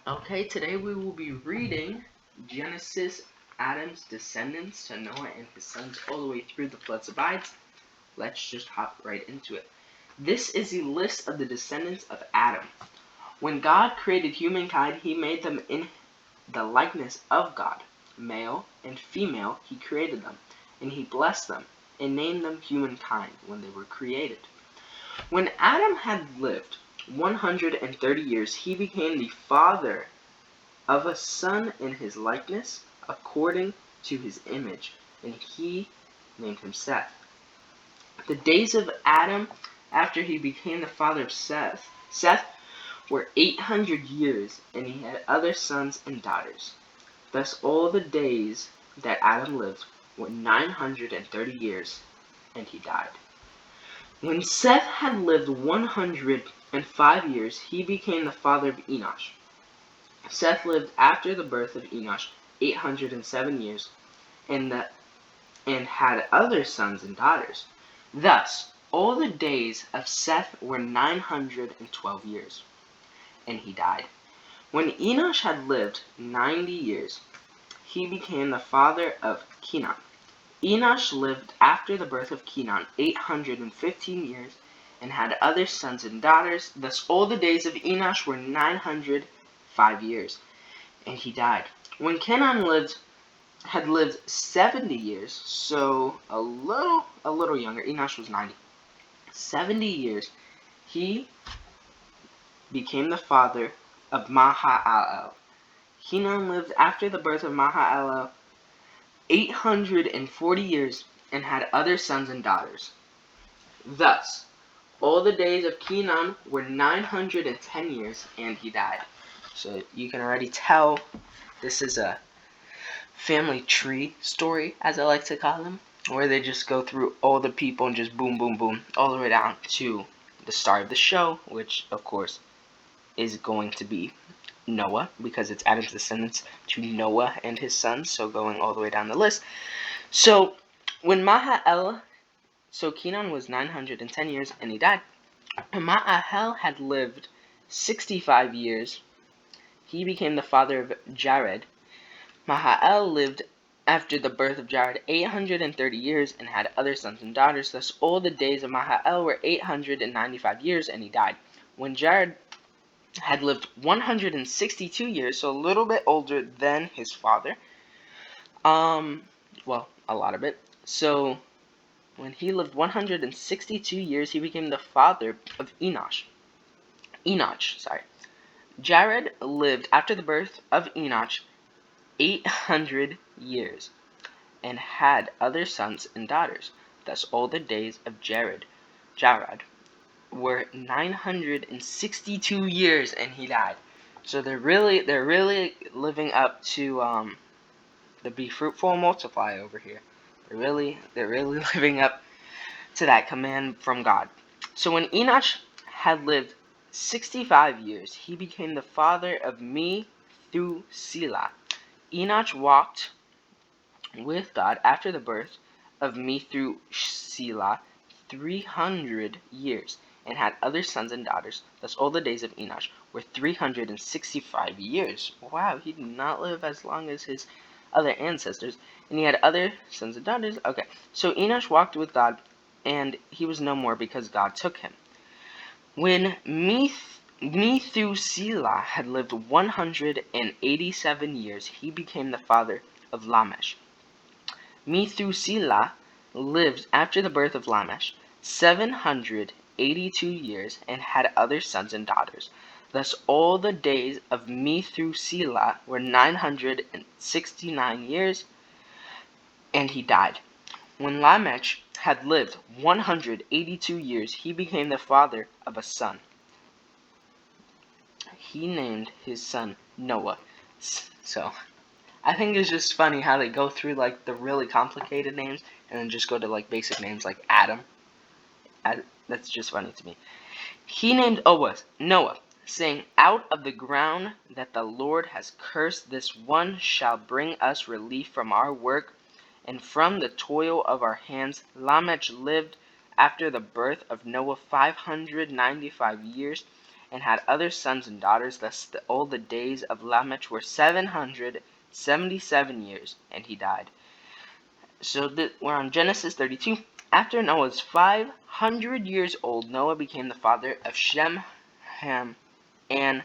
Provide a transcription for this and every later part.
Okay, today we will be reading Genesis, Adam's descendants to Noah and his sons all the way through the floods abides. Let's just hop right into it. This is a list of the descendants of Adam. When God created humankind, he made them in the likeness of God. Male and female, he created them, and he blessed them and named them humankind when they were created. When Adam had lived 130 years, he became the father of a son in his likeness, according to his image, and he named him Seth. The days of Adam after he became the father of Seth were 800 years, and he had other sons and daughters. Thus all the days that Adam lived were 930 years, and he died. When Seth had lived 105 years, he became the father of Enosh. Seth lived after the birth of Enosh 807 years, and had other sons and daughters. Thus, all the days of Seth were 912 years, and he died. When Enosh had lived 90 years, he became the father of Kenan. Enosh lived after the birth of Kenan 815 years, and had other sons and daughters. Thus, all the days of Enosh were 905 years, and he died. When Kenan had lived 70 years, so a little younger. Enosh was 90. 70 years, he became the father of Mahalalel. Kenan lived after the birth of Mahalalel 840 years, and had other sons and daughters. Thus, all the days of Kenan were 910 years, and he died. So you can already tell this is a family tree story, as I like to call them, where they just go through all the people and just boom, boom, boom, all the way down to the star of the show, which, of course, is going to be Noah, because it's Adam's descendants to Noah and his sons, so going all the way down the list. So, when Kenan was 910 years, and he died. When Mahal had lived 65 years, he became the father of Jared. Mahal lived after the birth of Jared 830 years, and had other sons and daughters. Thus all the days of Mahal were 895 years, and he died. When Jared had lived 162 years, so a little bit older than his father, well, a lot of it. So when he lived 162 years, he became the father of Enosh. Jared lived after the birth of Enosh 800 years, and had other sons and daughters. Thus all the days of Jared were 962 years, and he died. So they're really living up to the be fruitful and multiply over here. They're really living up to that command from God. So when Enosh had lived 65 years, he became the father of Methuselah. Enosh walked with God after the birth of Methuselah 300 years, and had other sons and daughters. Thus all the days of Enosh were 365 years. Wow, he did not live as long as his other ancestors. And he had other sons and daughters. Okay, so Enosh walked with God, and he was no more, because God took him. When Methuselah had lived 187 years, he became the father of Lamech. Methuselah lived after the birth of Lamech 782 years, and had other sons and daughters. Thus all the days of Methuselah were 969 years, and he died. When Lamech had lived 182 years, he became the father of a son. He named his son Noah. So I think it's just funny how they go through like the really complicated names and then just go to like basic names like Adam. That's just funny to me. He named Noah, saying, "Out of the ground that the Lord has cursed, this one shall bring us relief from our work and from the toil of our hands." Lamech lived after the birth of Noah 595 years, and had other sons and daughters. Thus all the days of Lamech were 777 years, and he died. So we're on Genesis 32. After Noah was 500 years old, Noah became the father of Shem, Ham, and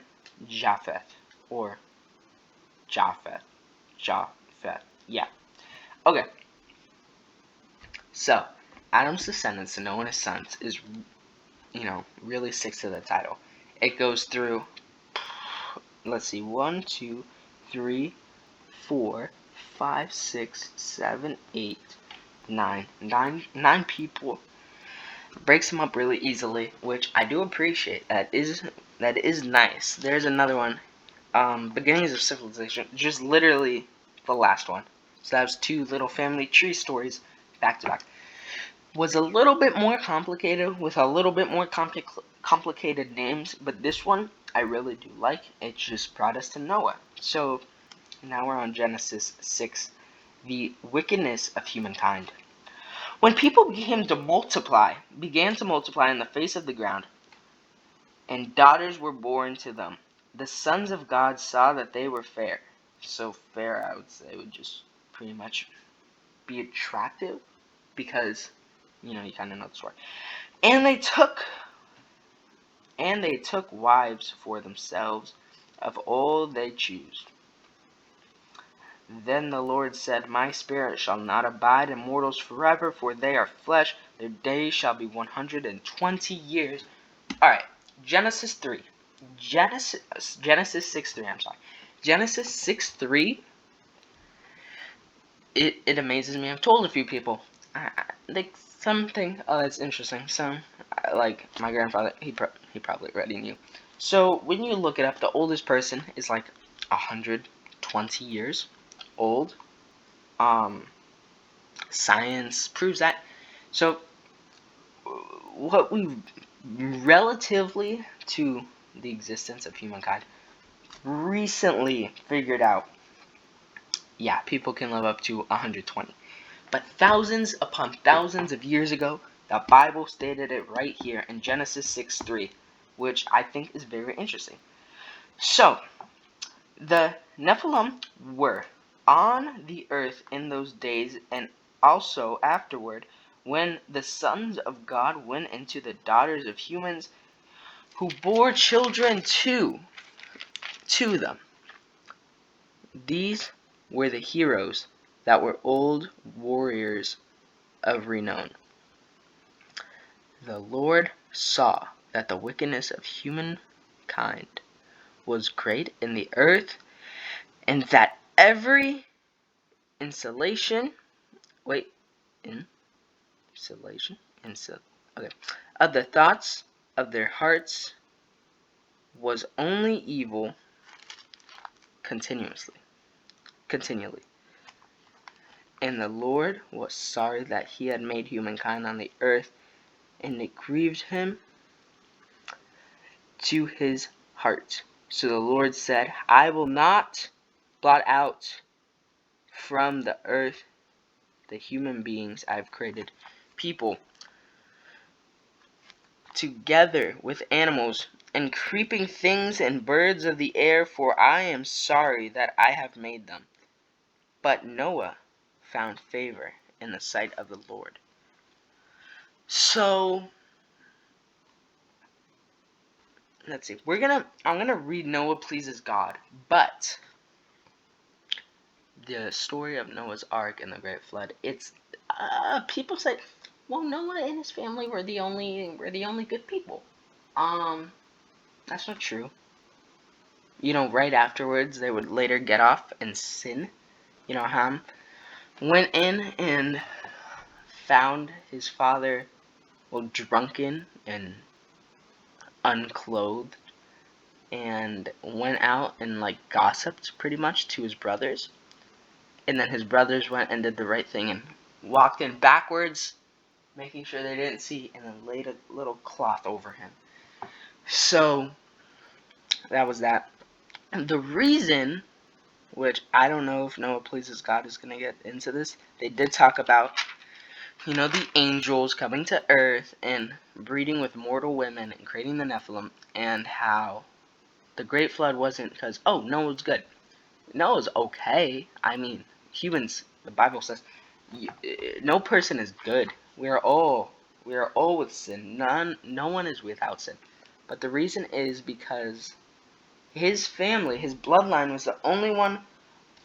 Japheth. Or Japheth. Japheth. Yeah. Okay. So, Adam's descendants to Noah and his sons is, really sticks to the title. It goes through, let's see, 1, 2, 3, 4, 5, 6, 7, 8, 9. Nine people. Breaks them up really easily, which I do appreciate. That is nice. There's another one. Beginnings of Civilization. Just literally the last one. So that was 2 little family tree stories back to back. Was a little bit more complicated with a little bit more complicated names, but this one I really do like. It just brought us to Noah. So now we're on Genesis 6, the wickedness of humankind. When people began to multiply in the face of the ground, and daughters were born to them, the sons of God saw that they were fair. So fair, I would say, would just pretty much be attractive, because you kind of know the story. And they took wives for themselves of all they chose. Then the Lord said, My spirit shall not abide in mortals forever, for they are flesh. Their days shall be 120 years. Alright, Genesis 3. Genesis 6:3, I'm sorry. Genesis 6:3, it amazes me. I've told a few people. Like something that's interesting. Like my grandfather, he probably already knew. So when you look it up, the oldest person is like 120 years old. Science proves that. So what we relatively to the existence of humankind recently figured out, yeah, people can live up to 120. But thousands upon thousands of years ago, the Bible stated it right here in Genesis 6:3, which I think is very interesting. So, the Nephilim were on the earth in those days, and also afterward, when the sons of God went into the daughters of humans, who bore children to them. These were the heroes that were old warriors of renown. The Lord saw that the wickedness of humankind was great in the earth, and that every insolation of the thoughts of their hearts was only evil continually. And the Lord was sorry that he had made humankind on the earth, and it grieved him to his heart. So the Lord said, I will not blot out from the earth the human beings I have created, people, together with animals and creeping things and birds of the air, for I am sorry that I have made them. But Noah found favor in the sight of the Lord. So let's see. I'm gonna read Noah pleases God, but the story of Noah's Ark and the Great Flood. It's people say, well, Noah and his family were the only good people. That's not true. Right afterwards, they would later get off and sin. Ham went in and found his father, drunken and unclothed, and went out and gossiped pretty much to his brothers. And then his brothers went and did the right thing and walked in backwards, making sure they didn't see, and then laid a little cloth over him. So that was that. And the reason, which I don't know if Noah pleases God is going to get into this, they did talk about, the angels coming to earth and breeding with mortal women and creating the Nephilim, and how the Great Flood wasn't because, oh, Noah's good. Noah's okay. I mean, humans, the Bible says, no person is good. We are all with sin. No one is without sin. But the reason is because his family, his bloodline, was the only one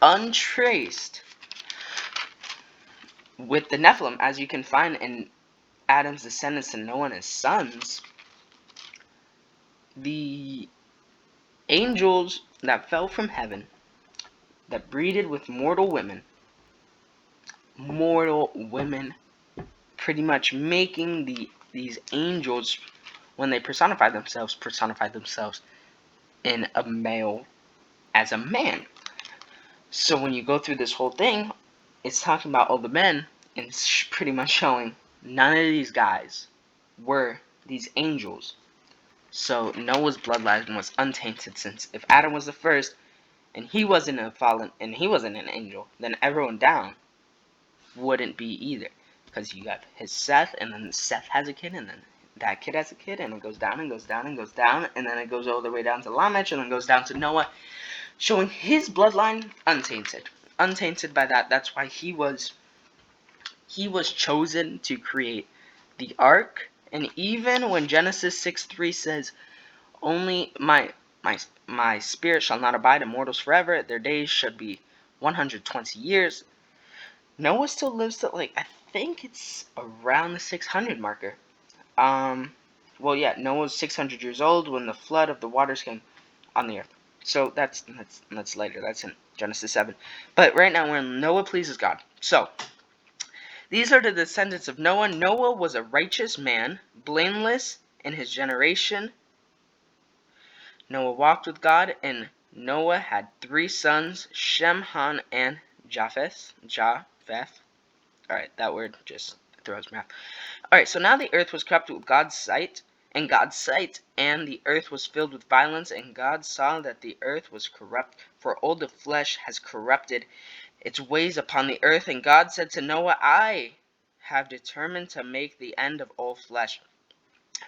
untraced with the Nephilim, as you can find in Adam's descendants and Noah and his sons. The angels that fell from heaven, that breeded with mortal women, pretty much making these angels, when they personify themselves in a male as a man. So when you go through this whole thing, it's talking about all the men, and it's pretty much showing none of these guys were these angels. So Noah's bloodline was untainted, since if Adam was the first, and he wasn't a fallen, and he wasn't an angel, then everyone down wouldn't be either. Because you got his Seth, and then Seth has a kid, and then that kid has a kid, and it goes down and goes down and goes down, and then it goes all the way down to Lamech, and then goes down to Noah, showing his bloodline untainted. Untainted by that. That's why he was chosen to create the ark. And even when Genesis 6:3 says, only my spirit shall not abide in mortals forever, their days should be 120 years. Noah still lives to, like, I think it's around the 600 marker. Well, yeah, Noah's 600 years old when the flood of the waters came on the earth. So that's later. That's in Genesis 7. But right now we're in Noah pleases God. So these are the descendants of Noah. Noah was a righteous man, blameless in his generation. Noah walked with God, and Noah had 3 sons, Shem, Ham, and Japheth. Alright, that word just throws me off. Alright, so now the earth was corrupt with God's sight, and the earth was filled with violence, and God saw that the earth was corrupt, for all the flesh has corrupted its ways upon the earth. And God said to Noah, I have determined to make the end of all flesh,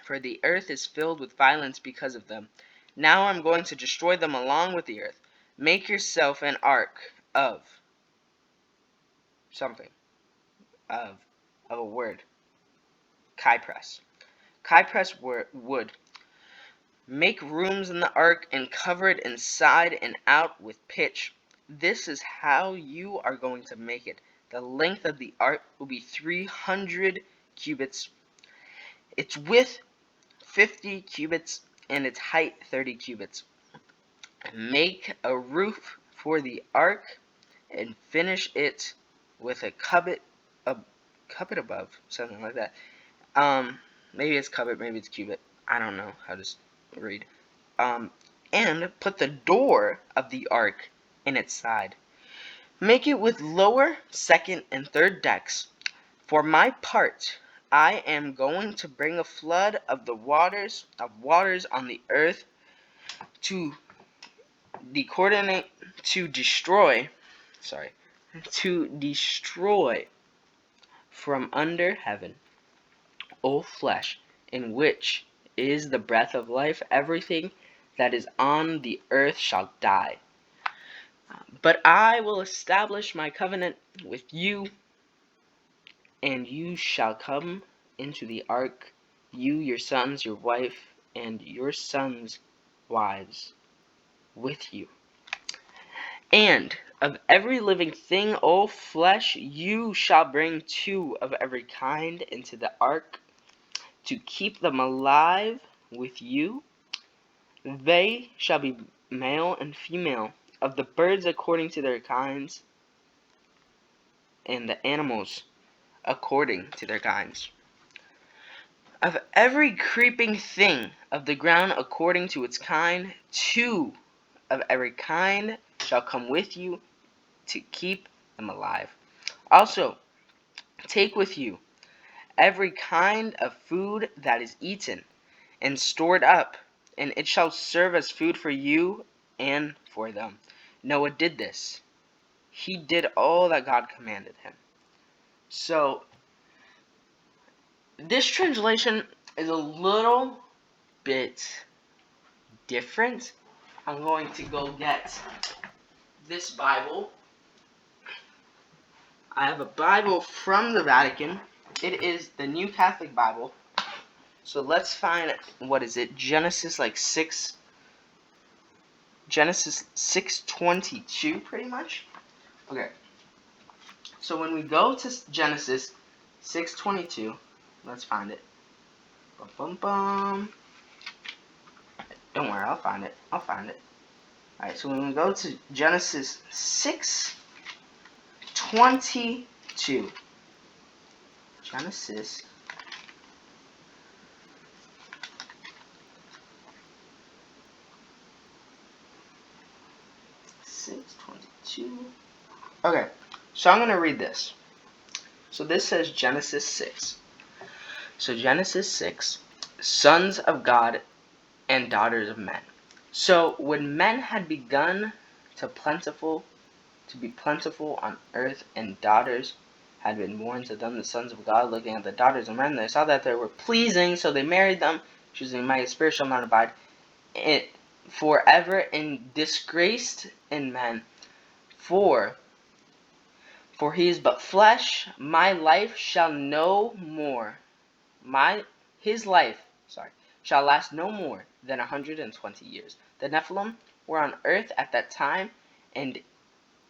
for the earth is filled with violence because of them. Now I'm going to destroy them along with the earth. Make yourself an ark of something, of a word. Kypress. Kypress wood. Make rooms in the ark and cover it inside and out with pitch. This is how you are going to make it. The length of the ark will be 300 cubits. Its width 50 cubits and its height 30 cubits. Make a roof for the ark and finish it with a cubit above, something like that. Maybe it's cubit, maybe it's cubit. I don't know how to read. And put the door of the ark in its side. Make it with lower, second, and third decks. For my part, I am going to bring a flood of waters on the earth to destroy from under heaven all flesh, in which is the breath of life. Everything that is on the earth shall die. But I will establish my covenant with you, and you shall come into the ark, you, your sons, your wife, and your sons' wives with you. And of every living thing, all flesh, you shall bring 2 of every kind into the ark, to keep them alive with you. They shall be male and female, of the birds according to their kinds, and the animals according to their kinds. Of every creeping thing of the ground according to its kind, 2 of every kind shall come with you to keep them alive. Also, take with you every kind of food that is eaten and stored up, and it shall serve as food for you and for them. Noah did this. He did all that God commanded him. So, this translation, is a little bit different. I'm going to go get this Bible. I have a Bible from the Vatican. It is the New Catholic Bible. So let's find, what is it? Genesis 6:22 pretty much. Okay. So when we go to Genesis 6:22, let's find it. Bum, bum, bum. Don't worry, I'll find it. Alright, so when we go to Genesis 6:22, Genesis 6:22. Okay, so I'm going to read this. So this says Genesis 6. So Genesis 6, sons of God and daughters of men. So when men had begun to be plentiful on earth, and daughters had been born to them, the sons of God, looking at the daughters of men, they saw that they were pleasing, so they married them, choosing mighty spirit shall not abide it forever, and disgraced in men. For he is but flesh, my life shall no more. His life shall last no more than 120 years. The Nephilim were on earth at that time, and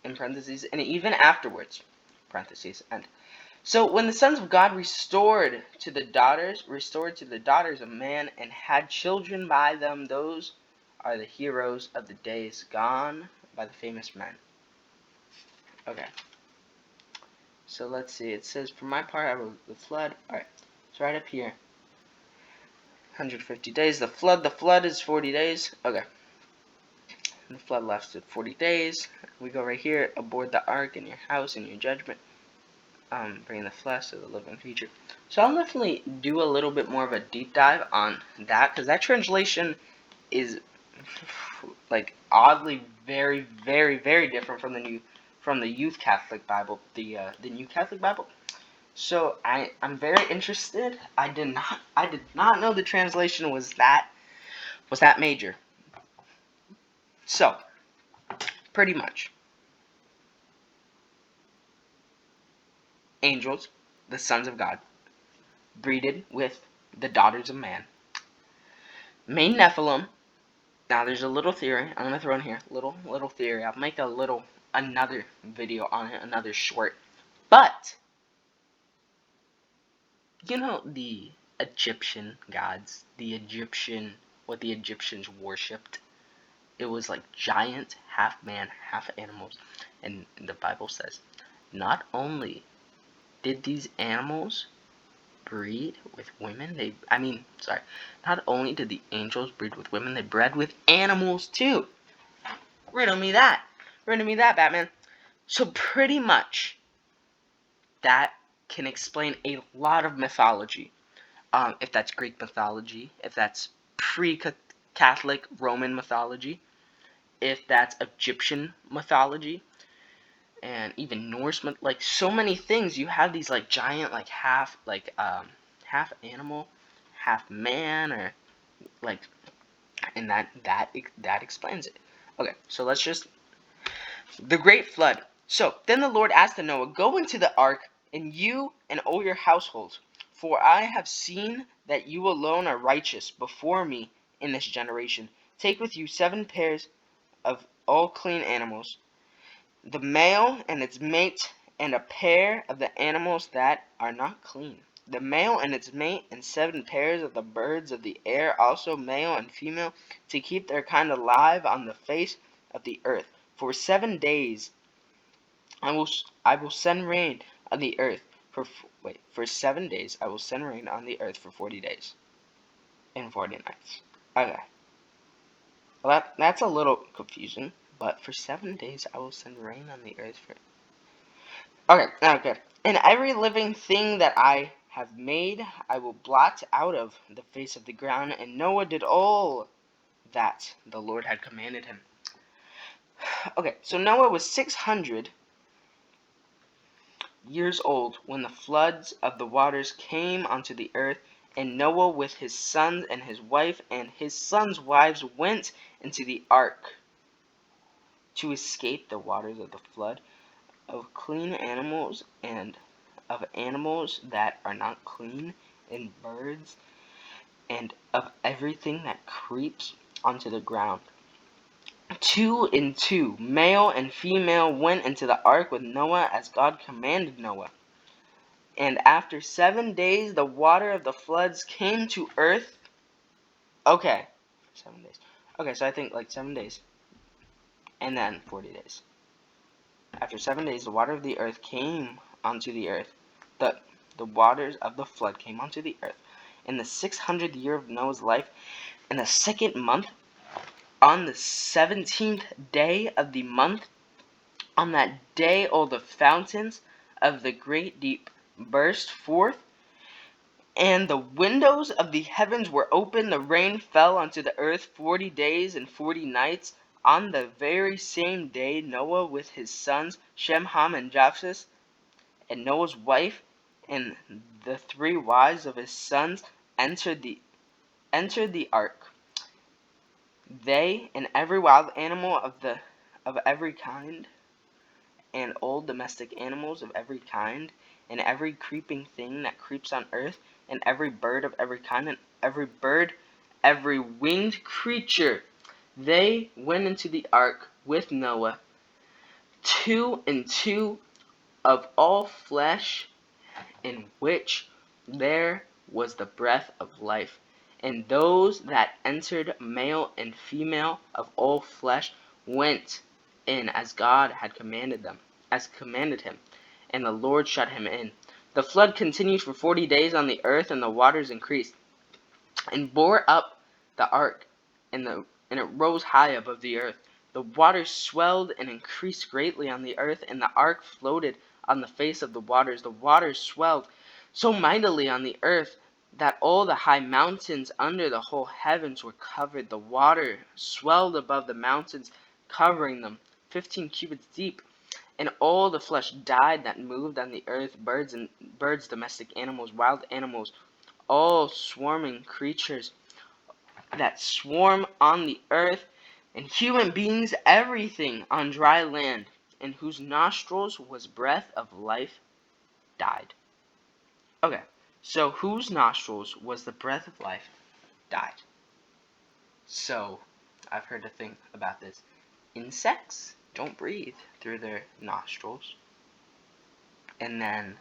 in parentheses, and even afterwards, parentheses, and so when the sons of God restored to the daughters of man, and had children by them, those are the heroes of the days gone by the famous men. Okay. So let's see. It says, for my part, I wrote the flood. Alright. So right up here. 150 days. The flood is 40 days. Okay. The flood lasted 40 days. We go right here. Aboard the ark, in your house, in your judgment. Bringing the flesh of the living creature. So I'll definitely do a little bit more of a deep dive on that, because that translation is like oddly very, very, very different from the Youth Catholic Bible, the New Catholic Bible. So I'm very interested. I did not know the translation was that major. So pretty much, angels, the sons of God, breeded with the daughters of man. Main Nephilim. Now there's a little theory I'm gonna throw in here. Little theory. I'll make another video on it, another short. But you know the Egyptian gods, what the Egyptians worshipped. It was like giant, half man, half animals. And the Bible says, not only did these animals breed with women, not only did the angels breed with women, they bred with animals too. Riddle me that, Batman. So pretty much, that can explain a lot of mythology. If that's Greek mythology, if that's pre-Catholic Roman mythology, if that's Egyptian mythology, and even Norse, like so many things. You have these like giant, like half animal, half man, or like, and that explains it. Okay, so let's just the great flood. So then the Lord asked Noah, go into the ark, and you and all your households, for I have seen that you alone are righteous before me in this generation. Take with you 7 pairs of all clean animals, the male and its mate, and a pair of the animals that are not clean. The male and its mate, and 7 pairs of the birds of the air, also male and female, to keep their kind alive on the face of the earth. For 7 days I will send rain on the earth. For 7 days I will send rain on the earth for 40 days and 40 nights. Okay. Well, that's a little confusing, but for 7 days I will send rain on the earth for... Okay. And every living thing that I have made I will blot out of the face of the ground. And Noah did all that the Lord had commanded him. Okay, so Noah was 600 years old when the floods of the waters came onto the earth, And Noah with his sons and his wife and his sons' wives went into the ark to escape the waters of the flood, of clean animals and of animals that are not clean, and birds, and of everything that creeps onto the ground. 2 and 2, male and female, went into the ark with Noah as God commanded Noah. And after 7 days, the water of the floods came to earth. Okay, 7 days. Okay, so I think like 7 days, and then 40 days. After 7 days, the water of the earth came onto the earth. The waters of the flood came onto the earth. In the 600th year of Noah's life, in the second month, on the 17th day of the month, on that day all the fountains of the great deep burst forth, and the windows of the heavens were opened. The rain fell onto the earth 40 days and 40 nights. On the very same day, Noah with his sons, Shem, Ham, and Japheth, and Noah's wife, and the 3 wives of his sons entered the ark. They and every wild animal of every kind, and all domestic animals of every kind, and every creeping thing that creeps on earth, and every bird of every kind, and every winged creature. They went into the ark with Noah, 2 and 2 of all flesh, in which there was the breath of life. And those that entered, male and female of all flesh, went in as God had commanded him, and the Lord shut him in. The flood continued for 40 days on the earth, and the waters increased, and bore up the ark, and it rose high above the earth. The waters swelled and increased greatly on the earth, and the ark floated on the face of the waters. The waters swelled so mightily on the earth that all the high mountains under the whole heavens were covered. The water swelled above the mountains, covering them 15 cubits deep. And all the flesh died that moved on the earth, birds, domestic animals, wild animals, all swarming creatures that swarm on the earth, and human beings, everything on dry land, in whose nostrils was breath of life, died. Okay, so whose nostrils was the breath of life died? So, I've heard a thing about this. Insects don't breathe through their nostrils. And then,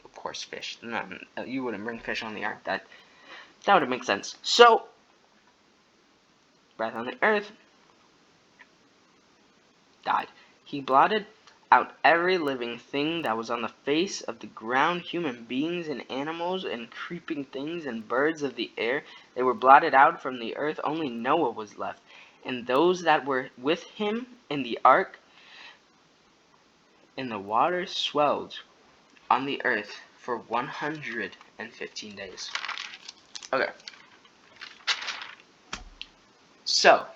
of course, fish. No, you wouldn't bring fish on the ark. That would make sense. So, breath on the earth died. He blotted out every living thing that was on the face of the ground, human beings and animals and creeping things and birds of the air. They were blotted out from the earth. Only Noah was left, and those that were with him in the ark. And the waters swelled on the earth for 115 days. Okay. So,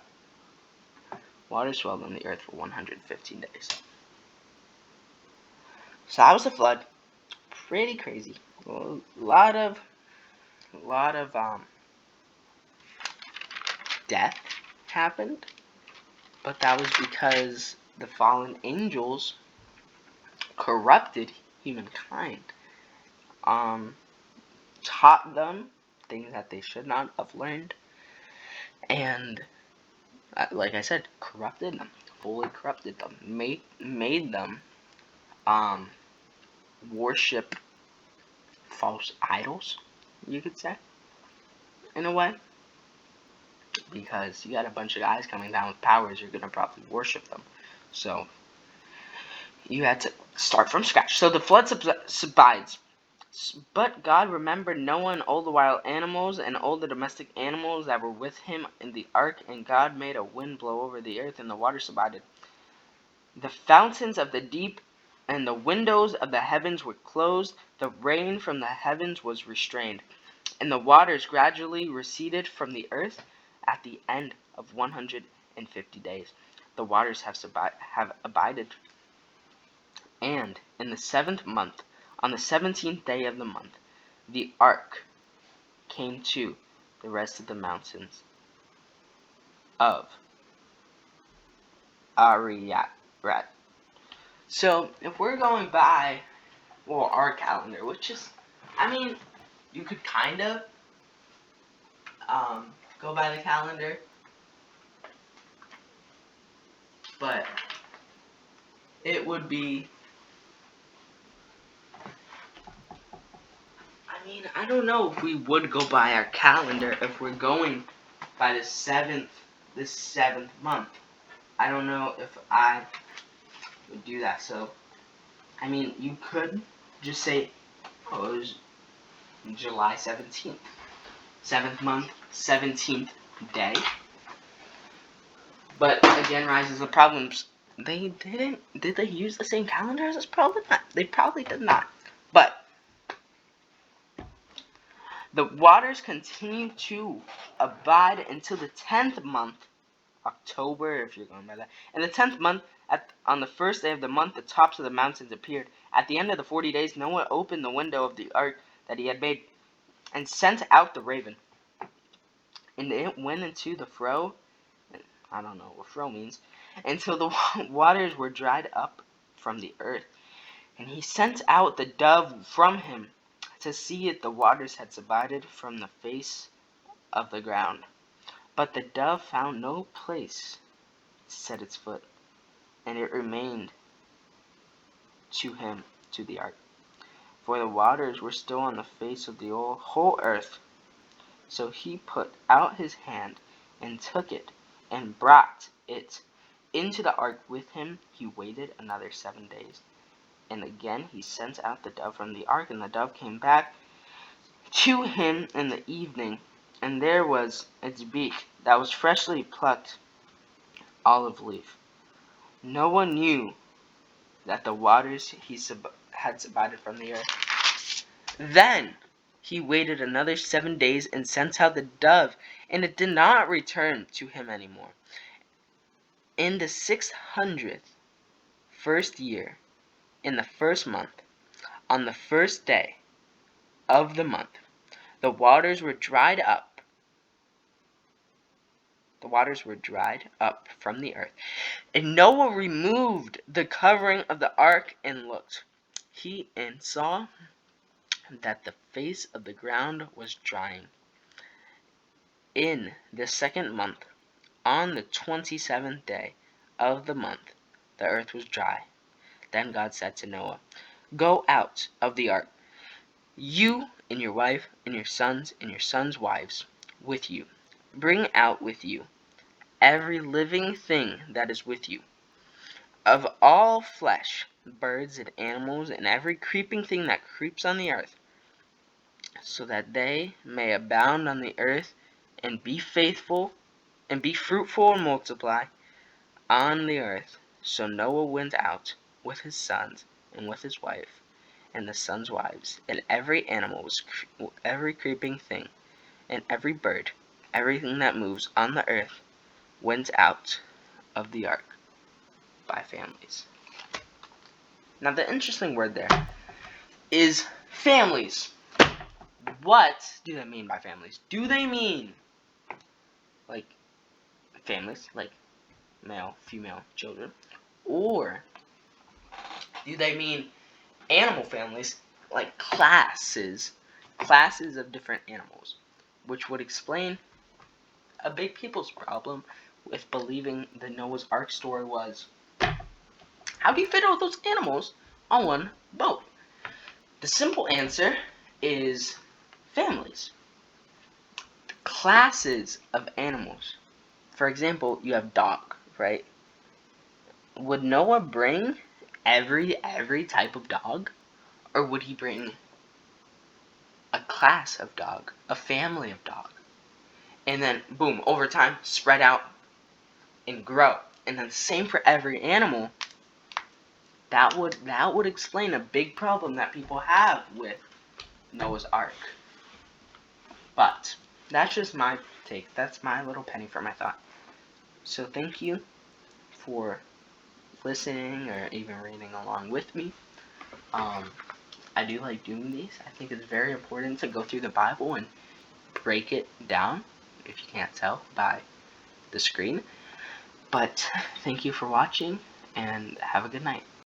water swelled on the earth for 115 days. So that was the flood. Pretty crazy. A lot of death happened, but that was because the fallen angels corrupted humankind. Taught them things that they should not have learned, and like I said, corrupted them, fully corrupted them, made them worship false idols, you could say, in a way, because you got a bunch of guys coming down with powers, you're gonna probably worship them. So you had to start from scratch. So the flood subsides. But God remembered Noah and all the wild animals and all the domestic animals that were with him in the ark, and God made a wind blow over the earth, and the water subsided. The fountains of the deep and the windows of the heavens were closed. The rain from the heavens was restrained, and the waters gradually receded from the earth. At the end of 150 days, the waters have abated. And in the 7th month, on the 17th day of the month, the ark came to the rest of the mountains of Ariat. So, if we're going by, well, our calendar, which is, I mean, you could kind of go by the calendar, but it would be, I mean, I don't know if we would go by our calendar if we're going by the seventh month. I don't know if I would do that. So, I mean, you could just say, oh, it was July 17th. 7th month, 17th day. But again, rises the problems. They didn't. Did they use the same calendar as us? Probably not. They probably did not. But the waters continue to abide until the 10th month, October, if you're going by that. In the 10th month, on the first day of the month, the tops of the mountains appeared. At the end of the 40 days, Noah opened the window of the ark that he had made and sent out the raven. And it went into the fro. I don't know what fro means. Until the waters were dried up from the earth. And he sent out the dove from him to see if the waters had subsided from the face of the ground. But the dove found no place to set its foot, and it remained to him to the ark. For the waters were still on the face of the whole earth. So he put out his hand and took it and brought it into the ark with him. He waited another 7 days. And again he sent out the dove from the ark, and the dove came back to him in the evening, and there was its beak that was freshly plucked olive leaf. No one knew that the waters had subsided from the earth. Then he waited another 7 days and sent out the dove, and it did not return to him anymore. In the 601st year, in the first month, on the first day of the month, the waters were dried up. The waters were dried up from the earth. And Noah removed the covering of the ark and looked. He and saw that the face of the ground was drying. In the second month, on the 27th day of the month, the earth was dry. Then God said to Noah, "Go out of the ark, you and your wife and your sons' wives with you. Bring out with you every living thing that is with you, of all flesh, birds and animals, and every creeping thing that creeps on the earth, so that they may abound on the earth and be faithful and be fruitful and multiply on the earth." So Noah went out with his sons and with his wife and the sons' wives, and every animal, every creeping thing, and every bird, everything that moves on the earth, went out of the ark by families. Now the interesting word there is families. What do they mean by families? Do they mean like families, like male, female, children? Or do they mean animal families, like classes of different animals? Which would explain a big people's problem with believing the Noah's Ark story was, how do you fit all those animals on one boat? The simple answer is families. Classes of animals. For example, you have dog, right? Would Noah bring every type of dog? Or would he bring a class of dog, a family of dog? And then, boom, over time, spread out and grow. And then same for every animal. That would explain a big problem that people have with Noah's Ark. But that's just my take. That's my little penny for my thought. So thank you for listening or even reading along with me. I do like doing these. I think it's very important to go through the Bible and break it down, if you can't tell by the screen. But thank you for watching, and have a good night.